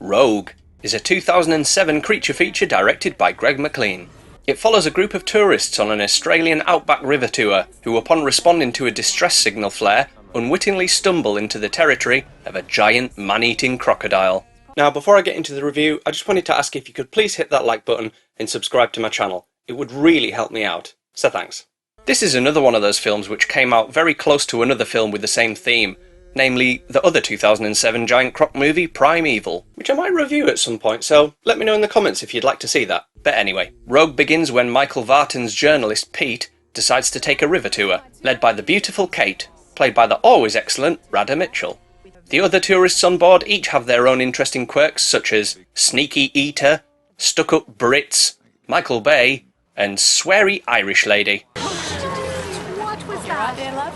Rogue is a 2007 creature feature directed by Greg McLean. It follows a group of tourists on an Australian outback river tour who, upon responding to a distress signal flare, unwittingly stumble into the territory of a giant man-eating crocodile. Now, before I get into the review, I just wanted to ask if you could please hit that like button and subscribe to my channel. It would really help me out, so thanks. This is another one of those films which came out very close to another film with the same theme, namely the other 2007 giant croc movie, Primeval, which I might review at some point, so let me know in the comments if you'd like to see that. But anyway, Rogue begins when Michael Vartan's journalist Pete decides to take a river tour, led by the beautiful Kate, played by the always excellent Radha Mitchell. The other tourists on board each have their own interesting quirks, such as Sneaky Eater, Stuck-Up Brits, Michael Bay, and Sweary Irish Lady. What was that? There, love?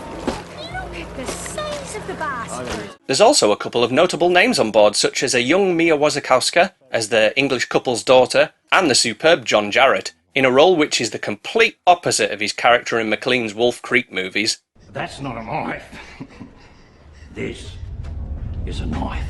Look at the size of the bastard. There's also a couple of notable names on board, such as a young Mia Wasikowska as the English couple's daughter, and the superb John Jarratt, in a role which is the complete opposite of his character in McLean's Wolf Creek movies. That's not a knife. This is a knife.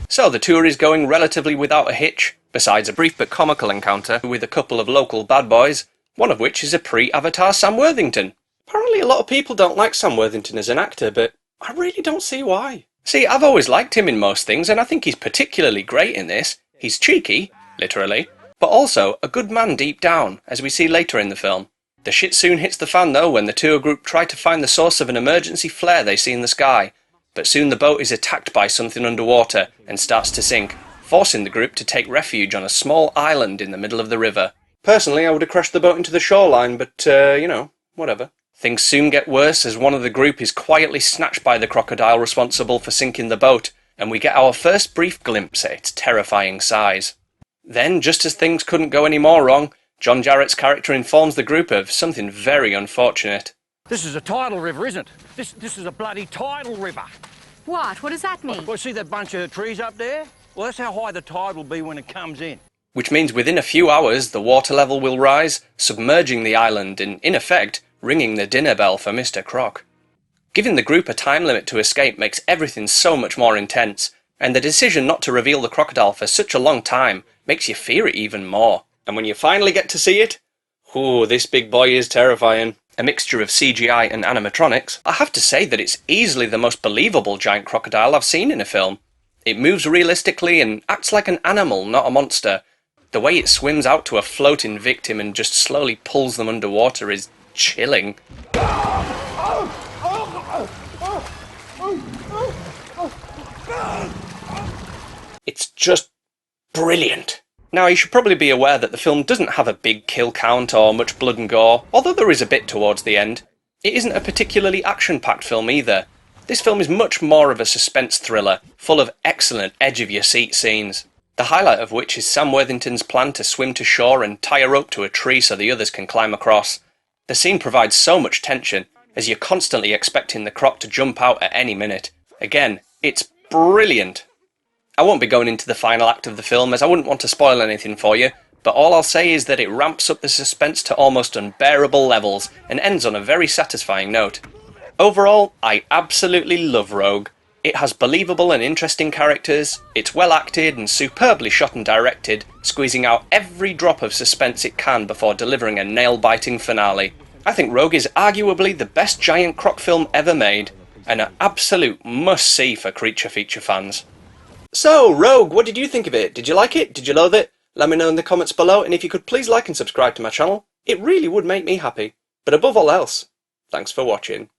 So the tour is going relatively without a hitch, besides a brief but comical encounter with a couple of local bad boys, one of which is a pre-Avatar Sam Worthington. Apparently a lot of people don't like Sam Worthington as an actor, but I really don't see why. See, I've always liked him in most things, and I think he's particularly great in this. He's cheeky, literally, but also a good man deep down, as we see later in the film. The shit soon hits the fan though when the tour group try to find the source of an emergency flare they see in the sky, but soon the boat is attacked by something underwater and starts to sink, forcing the group to take refuge on a small island in the middle of the river. Personally, I would have crashed the boat into the shoreline, but, you know, whatever. Things soon get worse as one of the group is quietly snatched by the crocodile responsible for sinking the boat, and we get our first brief glimpse at its terrifying size. Then, just as things couldn't go any more wrong, John Jarratt's character informs the group of something very unfortunate. This is a tidal river, isn't it? This is a bloody tidal river. What? What does that mean? Well, see that bunch of trees up there? Well, that's how high the tide will be when it comes in. Which means within a few hours the water level will rise, submerging the island and, in effect, ringing the dinner bell for Mr. Croc. Giving the group a time limit to escape makes everything so much more intense, and the decision not to reveal the crocodile for such a long time makes you fear it even more. And when you finally get to see it, ooh, this big boy is terrifying. A mixture of CGI and animatronics, I have to say that it's easily the most believable giant crocodile I've seen in a film. It moves realistically and acts like an animal, not a monster. The way it swims out to a floating victim and just slowly pulls them underwater is chilling. It's just brilliant. Now, you should probably be aware that the film doesn't have a big kill count or much blood and gore, although there is a bit towards the end. It isn't a particularly action-packed film either. This film is much more of a suspense thriller, full of excellent edge-of-your-seat scenes, the highlight of which is Sam Worthington's plan to swim to shore and tie a rope to a tree so the others can climb across. The scene provides so much tension, as you're constantly expecting the croc to jump out at any minute. Again, it's brilliant. I won't be going into the final act of the film as I wouldn't want to spoil anything for you, but all I'll say is that it ramps up the suspense to almost unbearable levels and ends on a very satisfying note. Overall, I absolutely love Rogue. It has believable and interesting characters, it's well acted and superbly shot and directed, squeezing out every drop of suspense it can before delivering a nail-biting finale. I think Rogue is arguably the best giant croc film ever made, and an absolute must-see for creature feature fans. So, Rogue, what did you think of it? Did you like it? Did you loathe it? Let me know in the comments below, and if you could please like and subscribe to my channel, it really would make me happy. But above all else, thanks for watching.